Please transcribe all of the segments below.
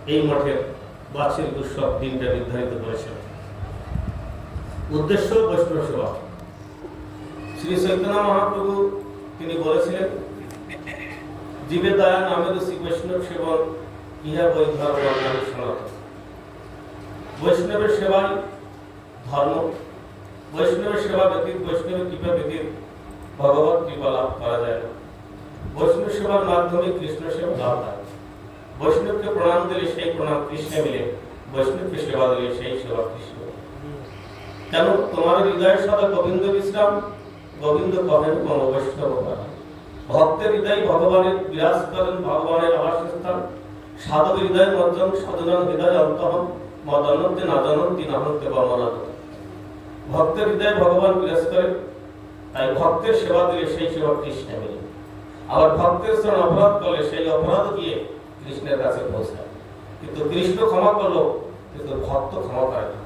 এই মঠের বার্ষিক উৎসব দিনটা নির্ধারিত করেছেন। উদ্দেশ্য বৈষ্ণব সেবা। শ্রী চৈতন্য মহাপ্রভু তিনি বলেছিলেন, জীবে দয়া নামের শ্রী বৈষ্ণব সেবন ইহা বৈ ধর্ম সনাতন। বৈষ্ণবের সেবাই ধর্ম। বৈষ্ণবের সেবা ব্যতীত, বৈষ্ণবের কৃপা ব্যতীত ভগবত কৃপা লাভ করা যায় না। বৈষ্ণব সেবার মাধ্যমে কৃষ্ণ সেবা লাভ হয়। বৈষ্ণবকে প্রণাম দিলে সেই প্রণাম কৃষ্ণে মিলে, বৈষ্ণবকে সেবা দিলে সেই সেবা কৃষ্ণ। কেন তোমার হৃদয়ে সদা গোবিন্দ বিশ্রাম, গোবিন্দ কহেন কোন বৈষ্ণব। ভক্তের হৃদয় ভগবানের বিরাজ করেন, ভগবানের আবাসস্থান। সাধক হৃদয় মজ্জন, সাধুজন হৃদয় অন্তহন, মদনন্তে না জানন্তি নাহন্তে বর্ণনাথ। ভক্তের হৃদয়ে ভগবান বিরাজ করেন, তাই ভক্তের সেবা দিলে সেই সেবা কৃষ্ণে মিলে। আবার ভক্তের স্থান অপরাধ করলে সেই অপরাধ গিয়ে কৃষ্ণের কাছে পৌঁছায়। কিন্তু কৃষ্ণ ক্ষমা করলো, কিন্তু ভক্ত ক্ষমা করে না।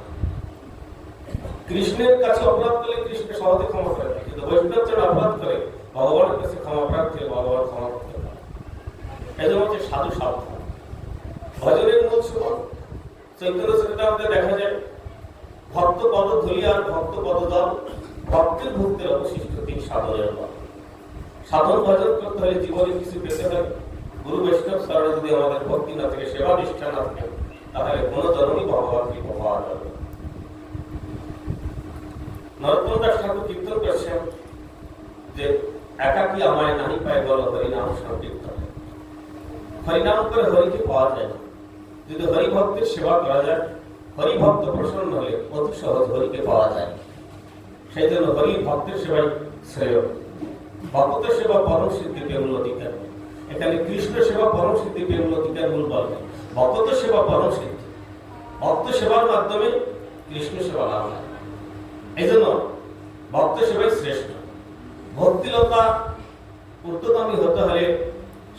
কৃষ্ণের কাছে অপরাধ করলে কৃষ্ণ সহজে ক্ষমা করে না, কিন্তু বৈষ্ণব যারা অপরাধ করে ভগবানের কাছে ক্ষমা প্রার্থী, ভগবান ক্ষমা করতে পারে। এই জন্য হচ্ছে সাধু সাবধান। ভজনের মূল সুমন চৈতন্য চরিতামৃতে দেখা যায়, ভক্ত পদ ধুলি আর ভক্ত পদ দল, ভক্তের ভক্তের অবশিষ্ট তিন সাধনের দল। সাধন ভজন করতে হলে জীবনে কিছু পেতে হয়। গুরু বৈষ্ণব শরণে যদি আমাদের ভক্তি না থাকে, সেবা নিষ্ঠা না থাকে, তাহলে কোনো জন্মই ভগবান কৃপা পাওয়া যাবে। নরোত্তম দাস ঠাকুর কীর্তন করছেন যে, একাকী আমায় নাহি পায় বল হরিনাম সংকীর্তন। হরিনাম করে হরিকে পাওয়া যায় না। যদি হরিভক্তের সেবা করা যায়, হরিভক্ত প্রসন্ন হলে অতি সহজ হরিকে পাওয়া যায়। সেই জন্য হরি ভক্তের সেবাই শ্রেয়। ভক্ত সেবা পরম সিদ্ধিকে উন্নতিকার। এখানে কৃষ্ণ সেবা পরম সিদ্ধিকে উন্নতিকার মূল বলে। ভক্ত সেবা পরম সিদ্ধি। ভক্ত সেবার মাধ্যমে কৃষ্ণ সেবা লাভ হয়। এই জন্য ভক্ত সেবাই শ্রেষ্ঠ। ভক্তিলতা ঊর্ধ্বগামী হতে হলে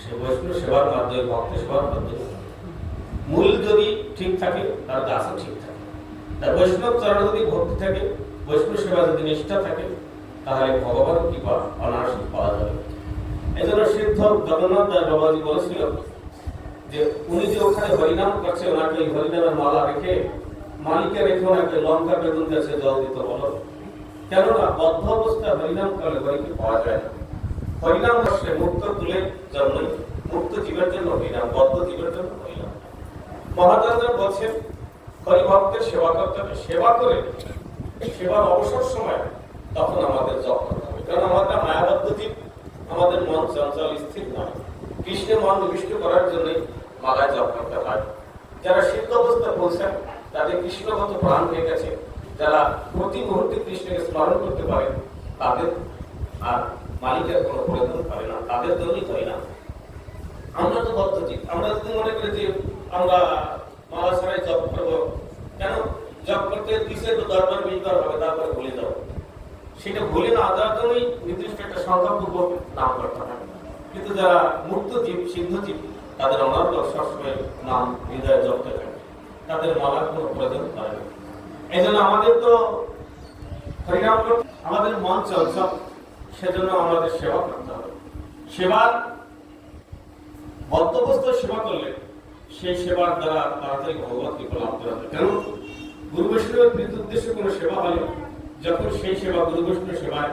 সে বৈষ্ণব সেবার মাধ্যমে, ভক্ত সেবার মাধ্যমে। মূল যদি ঠিক থাকে, তার গাছও ঠিক থাকে। তার বৈষ্ণব চরণে যদি ভক্তি থাকে, বৈষ্ণব সেবা যদি নিষ্ঠা থাকে, তাহলে ভগবান কৃপা অনায়াসে পাওয়া যাবে। এই জন্য সিদ্ধ জগন্নাথ দাস বাবাজি বলেছিল যে, উনি যে ওখানে হরিনাম করছে, ওনাকে ওই হরিনামের মালা রেখে মালিকে রেখে ওনাকে লঙ্কা বেগুন গাছে জল দিতে বলো। কেননা বদ্ধ অবস্থায় হরিনাম করলে হরিকে পাওয়া যায় না। হরিনাম বসে মুক্ত তুলে জন্মই, মুক্ত জীবের জন্য হরিনাম, বদ্ধ জীবের জন্য হরিনাম। মহাজন বলছেন, হরিভক্তের সেবা করতে হবে। সেবা করে সেবার অবসর সময় তখন আমাদের জপ করতে হবে। কারণ আমাদের মায়াবদ্ধ জীব, আমাদের মন চঞ্চল স্থির নয়। কৃষ্ণে মন নিবিষ্ট করার জন্য মালায় জপ করতে হয়। যারা সিদ্ধ অবস্থা পৌঁছায়, তাদের কৃষ্ণগত প্রাণ হয়ে গেছে, যারা প্রতি মুহূর্তে কৃষ্ণকে স্মরণ করতে পারে, তাদের আর মালিকের কোনো প্রয়োজন করে না, তাদের জন্যই হয় না। আমরা তো বদ্ধ জীব। আমরা যদি মনে করি যে আমরা মালা ছাড়াই জপ করবো, কেন জপ করতে কিসের দরবার 20 বার হবে, তারপরে ভুলে যাবো। সেটা ভুলে না যাওয়ার জন্যই নির্দিষ্ট একটা সংখ্যাপূর্বক নাম করতে হয়। কিন্তু যারা মুক্ত জীব, সিদ্ধ জীব, তাদের অনার্গ সবসময় নাম হৃদয়ে জপতে থাকে, তাদের মালার কোনো প্রয়োজন হয় না। এই জন্য আমাদের তো হরিনাম করতে, আমাদের মন চঞ্চল, সেজন্য আমাদের সেবা করতে হবে। সেবার বদ্ধবস্থায় সেবা করলে সেই সেবার দ্বারা তাড়াতাড়ি ভগবত কৃপা লাভ করা যায়। কেন গুরু বৈষ্ণবের প্রীত উদ্দেশ্যে কোনো সেবা হলে, যখন সেই সেবা গুরু বৈষ্ণবের সেবায়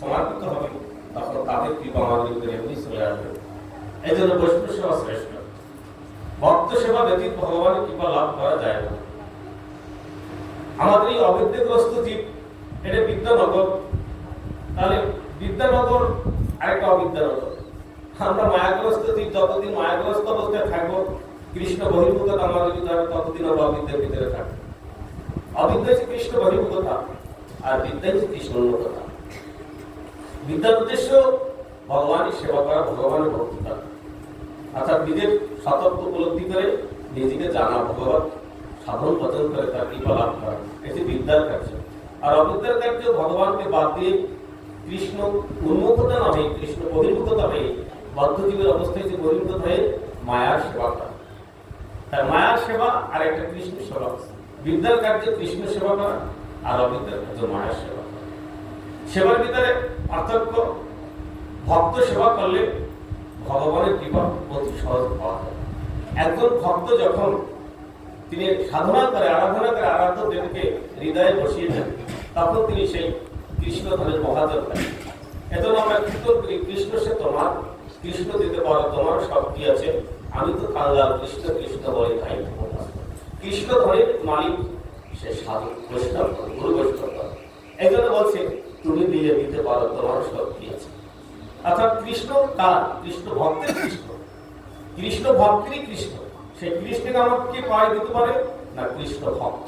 সমর্পিত হবে, তখন তাদের কৃপা আমাদের উপরে এমনি চলে আসবে। এই জন্য বৈষ্ণব সেবা শ্রেষ্ঠ। ভক্ত সেবা ব্যতীত ভগবানের কৃপা লাভ করা যায় না। আমাদের এই অবিদ্যাগ্রস্ত জীব, এটা বিদ্যানগর। তাহলে বিদ্যানগর আরেকটা অবিদ্যানগর। আমরা মায়াগ্রস্ত জীব, যতদিন মায়াগ্রস্ত অবস্থায় থাকবো, কৃষ্ণ বহির্ভূততা আমাদের ভিতরে, ততদিন আমরা অবিদ্যার ভিতরে থাকবো। অবিদ্যা হচ্ছে কৃষ্ণ বহির্ভূততা, আর বিদ্যা হচ্ছে কৃষ্ণ উন্মুখতা। বিদ্যার উদ্দেশ্য ভগবানের সেবা করা, ভগবানের ভক্তি করা, অর্থাৎ নিজের সতর্ক উপলব্ধি করে নিজেকে জানা, ভগবান সাধন ভজন করে তার কৃপা লাভ করা, এটি বিদ্যার কার্য। আর অবিদ্যার কার্য ভগবানকে বাদ দিয়ে কৃষ্ণ উন্মুখতা না হয়ে, কৃষ্ণ বহির্ভূততা হয়ে, বদ্ধজীবের অবস্থায় যে বহির্ভূত হয়ে মায়ার সেবা করা। তার মায়ার সেবা আর একটা কৃষ্ণ সেবা। বিদ্যার কার্যে কৃষ্ণ সেবা করা, আর অবিদ্যার কার্য মায়ার সেবা করা। সেবার ভিতরে পার্থক্য, ভক্ত সেবা করলে ভগবানের কৃপা অতি সহজ পাওয়া যায়। একজন ভক্ত যখন তিনি সাধনা করে আরাধনা করে আরাধ্য দেবকে হৃদয়ে বসিয়ে দেন, তখন তিনি সেই কৃষ্ণ ধনের মহাজন হয়। এজন্য আমরা কীর্তন করি, কৃষ্ণ সে তোমার, কৃষ্ণ দিতে পারো তোমার শক্তি আছে, আমি তো কাঙ্গাল, কৃষ্ণ কৃষ্ণ বলে তাই। কৃষ্ণ ধনের মালিক সে সাধু বৈষ্ণব, গুরু বৈষ্ণব। এই জন্য বলছে তুমি দিয়ে দিতে পারো তোমার শক্তি আছে। অর্থাৎ কৃষ্ণ কার? কৃষ্ণ ভক্তের কৃষ্ণ, কৃষ্ণ ভক্তেরই কৃষ্ণ। সেই কৃষ্ণকে আমাকে পাই দিতে পারে না কৃষ্ণ ভক্ত।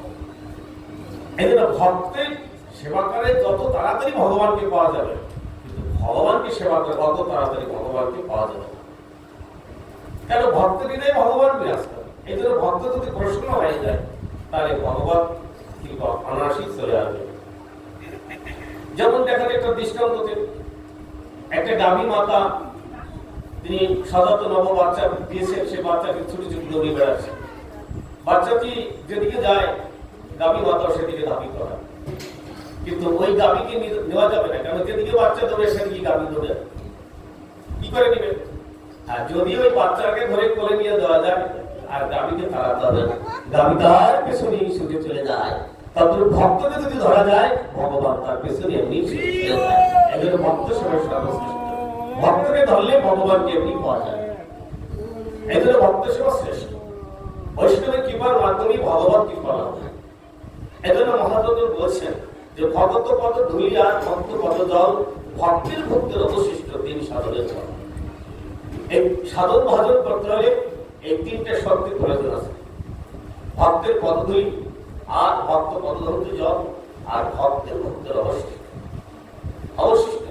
এই জন্য ভক্তের সেবা করে যত তাড়াতাড়ি ভগবানকে পাওয়া যাবে, কিন্তু ভগবানকে সেবা করে অত তাড়াতাড়ি ভগবানকে পাওয়া যাবে না। কেন? ভক্তের হৃদয়ে ভগবান বিরাজ করে। এই জন্য ভক্ত যদি প্রসন্ন হয়ে যায়, তাহলে ভগবান কৃপা অনায়াসই চলে আসবে। যেমন দেখা যায় একটা দৃষ্টান্ততে, একটা গাভী মাতা তিনি সাজাত নব বাচ্চা দিয়েছেন, সে বাচ্চাকে ছুটি ছুটি দৌড়ে বেড়াচ্ছে। বাচ্চাটি যেদিকে যায় গাভী মাতা সেদিকে ধাবি করা, কিন্তু ওই গাভীকে নেওয়া যাবে না, কারণ যেদিকে বাচ্চা দৌড়ে সেদিকে গাভী দৌড়ে। কি করে নেবে? আর যদি ওই বাচ্চাকে ধরে কোলে নিয়ে দেওয়া যায় আর গাভীকে তাড়াতে হবে, গাভী তার পেছনে ছুটে চলে যায়। তারপর ভক্তকে যদি ধরা যায়, ভগবান তার পেছনে এমনি ছুটে চলে যায়। একজন ভক্ত সেবা সর্বশ্রেষ্ঠ। ভক্তকে ধরলে ভগবানকে এমনি পাওয়া যায়। এই জন্য ভক্ত সেবা শ্রেষ্ঠ। বৈষ্ণবের কৃপার মাধ্যমে ভগবান কৃপা লাভ হয়। এই জন্য মহাজন বলছেন যে ভগত পদ ধুলি আর ভক্ত পদ জল, ভক্তের ভক্তের অবশিষ্ট তিন সাধনের জল। এই সাধন ভজন করতে হলে এই তিনটে শক্তির প্রয়োজন আছে। ভক্তের পদ ধুলি আর ভক্ত পদ জল আর ভক্তের ভক্তের অবশিষ্ট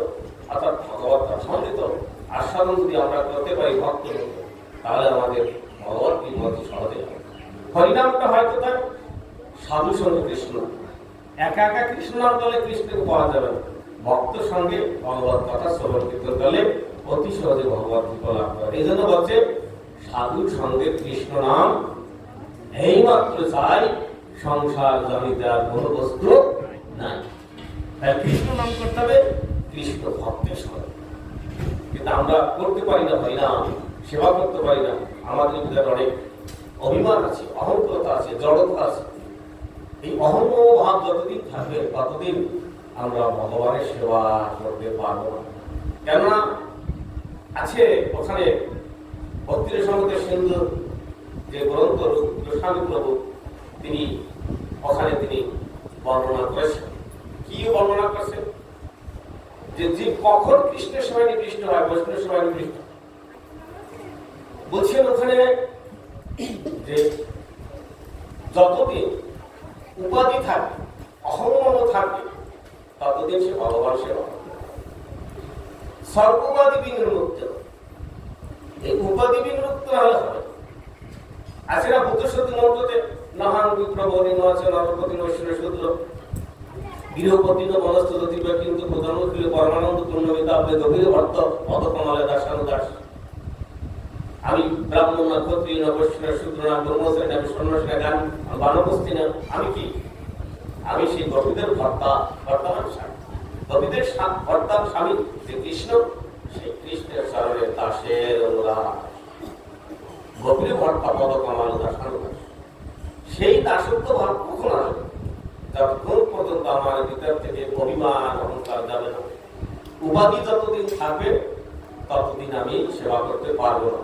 অর্থাৎ ভগবত সম্বন্ধিত আস্বাদন যদি আমরা করতে পারি ভক্ত, তাহলে আমাদের ভগবত কৃপা সহজে হবে। হরিনামটা হয়তো তার সাধু সঙ্গে কৃষ্ণ, একা একা কৃষ্ণ নাম করলে কৃষ্ণকে পাওয়া যাবে না। ভক্ত সঙ্গে ভগবত কথা শ্রবণ কীর্তন করলে অতি সহজে ভগবত কৃপা লাভ করে। এই জন্য বলছে সাধুর সঙ্গে কৃষ্ণ নাম এইমাত্র চাই, সংসার জনিতে আর কোনো বস্তু নাই। তাই কৃষ্ণ নাম করতে হবে কৃষ্ণ ভক্তের সঙ্গে। কিন্তু আমরা করতে পারি না, হরিনাম সেবা করতে পারি না। আমাদের ভিতরে অনেক অভিমান আছে, অহংকতা আছে, জড়তা আছে। এই অহং ভাব যতদিন থাকবে ততদিন আমরা ভগবানের সেবা করতে পারবো না। কেননা আছে ওখানে ভক্তির সঙ্গে সিন্ধু যে গ্রন্থ গোস্বামী প্রভু তিনি ওখানে তিনি বর্ণনা করেছেন। কি বর্ণনা করেছেন? যে জীব কখন কৃষ্ণের সেবায় নিবিষ্ট হয়, বৈষ্ণবের সেবায় নিবিষ্ট। বলছেন ওখানে যে যতদিন উপাধি থাকবে, অহংমম থাকবে, ততদিন সে ভগবান সেবা করবে। সর্বোপাধি বিনির্মুক্ত, এই উপাধি বিনির্মুক্ত হলে হবে। আছে না বুদ্ধশক্তি মন্ত্রতে নাহান বিপ্রবণী আছে নরপতি নৈশ্বর শূদ্র গৃহপতি বনস্থতি কিন্তু প্রধান পরমানন্দ পূর্ণমিতা আপনি গভীর অর্থ অত কমালে দাসানুদাস। আমি ব্রাহ্মণ না, ক্ষত্রিয় না, বৈশ্য না, শূদ্র না, ব্রহ্মশ্রেণী না, সন্ন্যাসী না, গান বানবস্তি না। আমি কি? আমি সেই গোপীদের ভর্তা, বর্তমান স্বামী, গোপীদের ভর্তার স্বামী যে কৃষ্ণ, সেই কৃষ্ণের চরণে দাসের অনুরাগ। গোপীর ভর্তা পদ কমাল দাসানুদাস। সেই দাসত্ব ভাব কখন আসবে? যতক্ষণ পর্যন্ত আমার ভিতর থেকে অভিমান অহংকার যাবে না। উপাধি যতদিন থাকবে ততদিন আমি সেবা করতে পারবো না,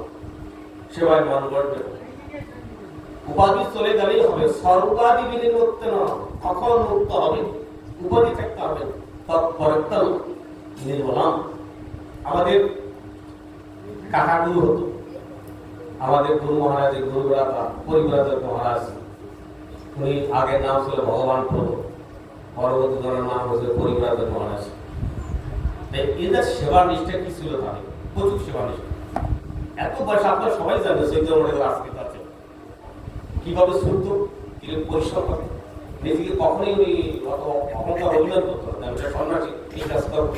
সেবায় মন করবে। উপাধি চলে গেলেই হবে, সর্বাধি বিনির্মুক্ত না। কখন মুক্ত হবে? উপাধি থাকতে হবে। তৎপরত্তম নির্মলাম। আমাদের কাকা গুরু হতো, আমাদের গুরু মহারাজের গুরুব্রাতা পরিব্রাজক মহারাজ, উনি আগের নাম ছিল ভগবান প্রভু, পরবর্তী জনের নাম হচ্ছে পরিব্রাজক মহারাজ। এদের সেবা নিষ্ঠা কি ছিল? তাদের প্রচুর সেবা নিষ্ঠা। এত বয়স আপনারা সবাই জানেন সেই ধরনের আজকে আছে কিভাবে শুদ্ধ, কিভাবে পরিশ্রম করে। নিজেকে কখনোই উনি অত অহংকার অভিমান করতে হবে না, সন্ন্যাসী এই কাজ করবো।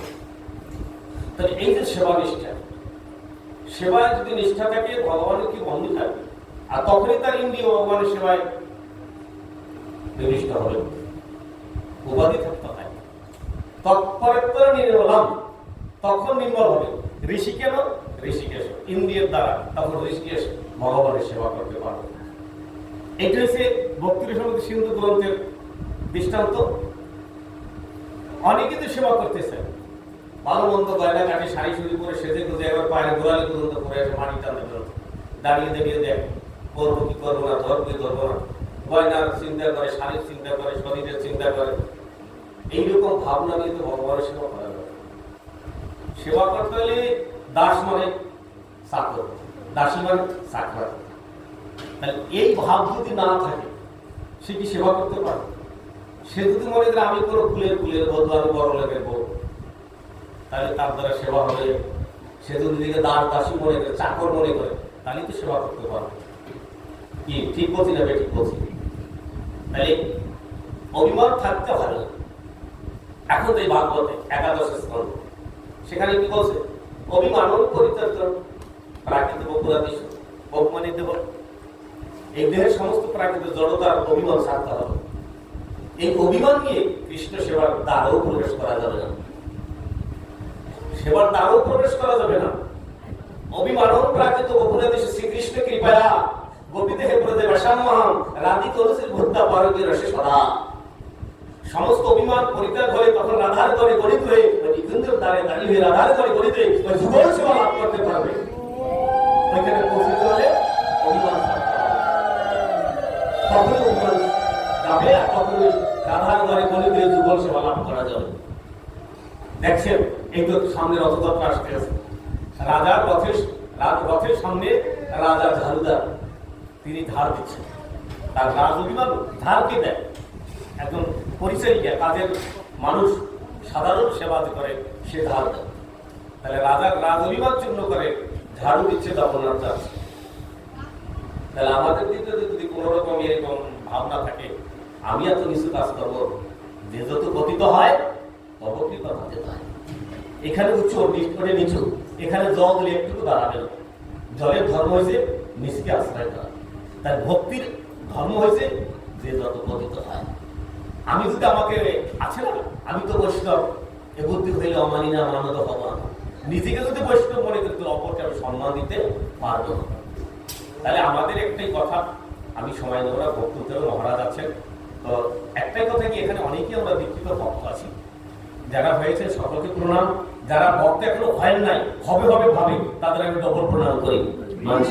তাহলে এই যে সেবা নিষ্ঠা, সেবায় যদি নিষ্ঠা থাকে ভগবানের কি বন্ধু থাকবে, আর তখনই তার ইন্দ্রিয় ভগবানের সেবায় নিবিষ্ট হবে। উপাধি থাকতে হয়, তৎপরত্তর নির্মলাম, তখন নির্মল হবে। ঋষি কেন? ঋষিকেশ, ইন্দ্রিয়ের দ্বারা তখন ঋষিকেশ ভগবানের সেবা করতে পারবে। এটা হচ্ছে ভক্তির সঙ্গে সিন্ধু গ্রন্থের দৃষ্টান্ত। অনেকে তো সেবা করতেছে, ভালো মন্দ গয়না কাটে, শাড়ি শুরু করে সেজে গুজে একবার পায়ের গোড়ালি পর্যন্ত করে আসে, মাটি টানতে টানতে দাঁড়িয়ে দাঁড়িয়ে দেখ করবো কি করবো না, ধরবো কি ধরবো না, গয়নার চিন্তা করে, শাড়ির চিন্তা করে, শরীরের চিন্তা করে। এইরকম ভাবনা নিয়ে তো ভগবানের সেবা করা যাবে। সেবা করতে হলে দাস মানে চাকর, দাসী মানে চাকর। তাহলে এই ভাব যদি না থাকে সে কি সেবা করতে পারে? সে যদি মনে করে আমি কোনো ফুলের বধূ, আমি বড় লোকের বউ, তাহলে তার দ্বারা সেবা হবে। সে যদি নিজেকে দাস দাসী মনে করে, চাকর মনে করে, তাহলে তো সেবা করতে পারবে। কি ঠিক বলছি না ঠিক বলছি? তাহলে অভিমান থাকতে ভালো। এখন তো এই ভাগবতে 11 স্কন্ধ, সেখানে কি বলছে? অভিমান পরিত্যাজন প্রাকৃতিক অপরাধী অপমানিত দেব। এই দেহের সমস্ত প্রাকৃতিক জড়তার অভিমান ছাড়তে হবে। এই অভিমান নিয়ে কৃষ্ণ সেবার দ্বারেও প্রবেশ করা যাবে না, সেবার দ্বারেও প্রবেশ করা যাবে না। অভিমান প্রাকৃত অপরাধী শ্রীকৃষ্ণ কৃপয়া গোপীদেহে প্রদে রসাম্যহং রাধি তুলসীর ভূতা পারকে রসে সদা। সমস্ত অভিমান পরিত্যাগ হয়ে তখন রাধার করে গণিত হয়ে নিকুঞ্জের দ্বারে দাঁড়িয়ে হয়ে রাধার করে গণিত হয়ে যুগল সেবা লাভ করতে পারবে। ওইখানে পৌঁছতে হলে অভিমান তখনই অভিমান যাবে, আর তখনই রাধার ঘরে গণিত হয়ে যুগল সেবা লাভ করা যাবে। দেখছেন এই তো সামনে রথযাত্রা আসতে আছে, রাজার রথের সামনে রাজা ঝাড়ুদার তিনি ধার দিচ্ছেন। তার রাজ অভিমান ধার কে দেয়? একজন পরিচারিকা, কাজের মানুষ, সাধারণ সেবা করে সে ধার দেয়। তাহলে রাজার রাজ অভিমান চূর্ণ করে ঝাড়ু দিচ্ছে জগন্নাথ দাস। তাহলে আমাদের দিকে যদি কোন রকম এরকম ভাবনা থাকে, আমি এত নিচু কাজ করবো, যে যত পতিত হয় তত কৃপা হতে হয়। এখানে উচ্চ ওখানে নিচু, এখানে জল দিলে একটু দাঁড়াবে না। জলের ধর্ম হয়েছে নিচকে আশ্রয় করা, তার ভক্তির ধর্ম হয়েছে যে যত পতিত হয়। আমি যদি আমাকে আছে না, আমি তো বৈষ্ণব, এ বুদ্ধি হইলে অমানি না মানত হব না, নিজেকে যদি বৈষ্ণব মনে করি তো অপরকে আমি সম্মান দিতে পারবো না। তাহলে আমাদের একটাই কথা, আমি সময় নেব না, বক্তব্য মহারাজ আছেন তো একটাই কথা কি, এখানে অনেকেই আমরা দীক্ষিত ভক্ত আছি, যারা হয়েছে সকলকে প্রণাম, যারা ভক্ত এখনো হয় নাই, হবে ভাবে তাদের আমি ডবল প্রণাম করি। মানুষ